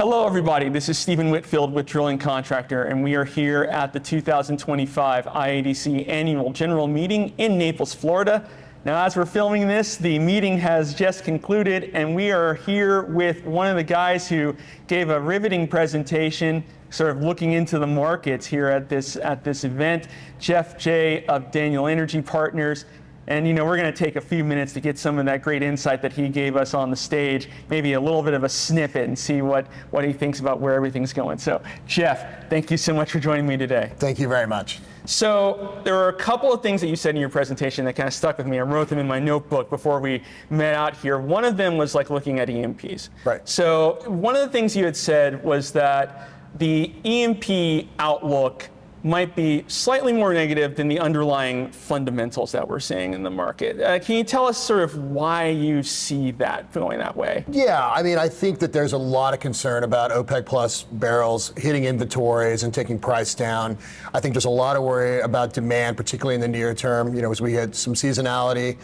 Hello everybody, this is Stephen Whitfield with Drilling Contractor, and we are here at the 2025 IADC Annual General Meeting in Naples, Florida. Now, as we're filming this, the meeting has just concluded, and we are here with one of the guys who gave a riveting presentation, sort of looking into the markets here at this event, Geoff J. of Daniel Energy Partners. And we're going to take a few minutes to get some of that great insight that he gave us on the stage, maybe a little bit of a snippet, and see what he thinks about where everything's going. So, Geoff, thank you so much for joining me today. Thank you very much. So there were a couple of things that you said in your presentation that kind of stuck with me. I wrote them in my notebook before we met out here. One of them was like looking at E&Ps. Right. So one of the things you had said was that the E&P outlook might be slightly more negative than the underlying fundamentals that we're seeing in the market. Can you tell us sort of why you see that going that way? Yeah, I mean, I think that there's a lot of concern about OPEC plus barrels hitting inventories and taking price down. I think there's a lot of worry about demand, particularly in the near term, as we had some seasonality.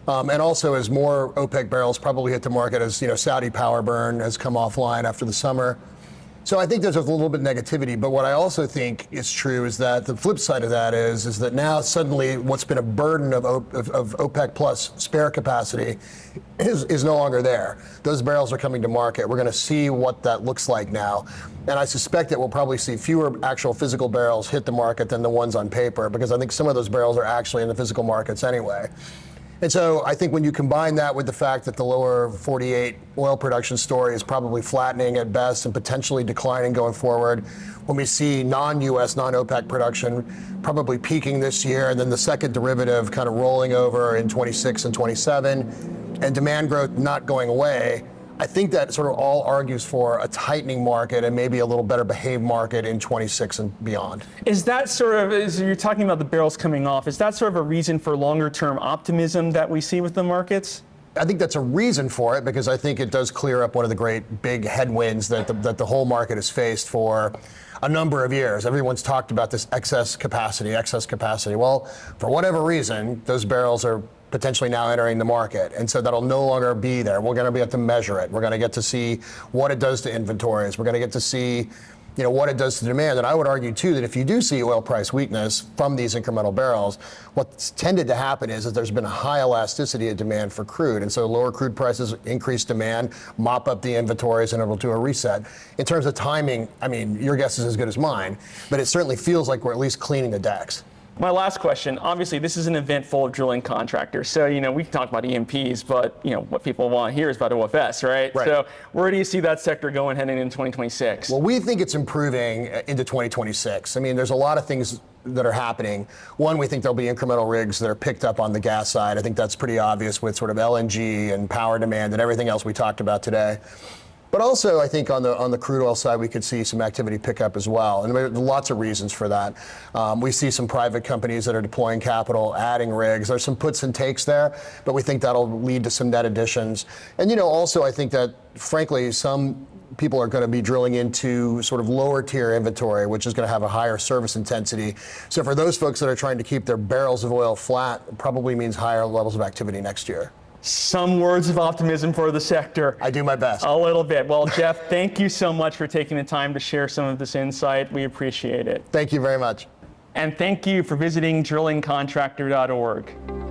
And also as more OPEC barrels probably hit the market as, Saudi power burn has come offline after the summer. So I think there's a little bit of negativity, but what I also think is true is that the flip side of that is that now suddenly what's been a burden of OPEC plus spare capacity is no longer there. Those barrels are coming to market. We're going to see what that looks like now. And I suspect that we'll probably see fewer actual physical barrels hit the market than the ones on paper, because I think some of those barrels are actually in the physical markets anyway. And so I think when you combine that with the fact that the lower 48 oil production story is probably flattening at best and potentially declining going forward, when we see non-US, non-OPEC production probably peaking this year, and then the second derivative kind of rolling over in 26 and 27, and demand growth not going away, I think that sort of all argues for a tightening market and maybe a little better behaved market in 26 and beyond. Is that sort of, as you're talking about the barrels coming off, is that sort of a reason for longer term optimism that we see with the markets? I think that's a reason for it, because I think it does clear up one of the great big headwinds that the whole market has faced for a number of years. Everyone's talked about this excess capacity. Well, for whatever reason, those barrels are potentially now entering the market. And so that'll no longer be there. We're going to be able to measure it. We're going to get to see what it does to inventories. We're going to get to see what it does to demand. And I would argue too that if you do see oil price weakness from these incremental barrels, what's tended to happen is that there's been a high elasticity of demand for crude. And so lower crude prices increase demand, mop up the inventories, and it'll do a reset. In terms of timing, I mean, your guess is as good as mine, but it certainly feels like we're at least cleaning the decks. My last question, obviously this is an event full of drilling contractors. So, we can talk about E&Ps, but what people want to hear is about OFS, right? Right. So where do you see that sector going heading into 2026? Well, we think it's improving into 2026. I mean, there's a lot of things that are happening. One, we think there'll be incremental rigs that are picked up on the gas side. I think that's pretty obvious with sort of LNG and power demand and everything else we talked about today. But also, I think on the crude oil side, we could see some activity pick up as well. And there are lots of reasons for that. We see some private companies that are deploying capital, adding rigs. There's some puts and takes there, but we think that'll lead to some net additions. And also, I think that, frankly, some people are going to be drilling into sort of lower tier inventory, which is going to have a higher service intensity. So for those folks that are trying to keep their barrels of oil flat, it probably means higher levels of activity next year. Some words of optimism for the sector. I do my best. A little bit. Well, Geoff, thank you so much for taking the time to share some of this insight. We appreciate it. Thank you very much. And thank you for visiting drillingcontractor.org.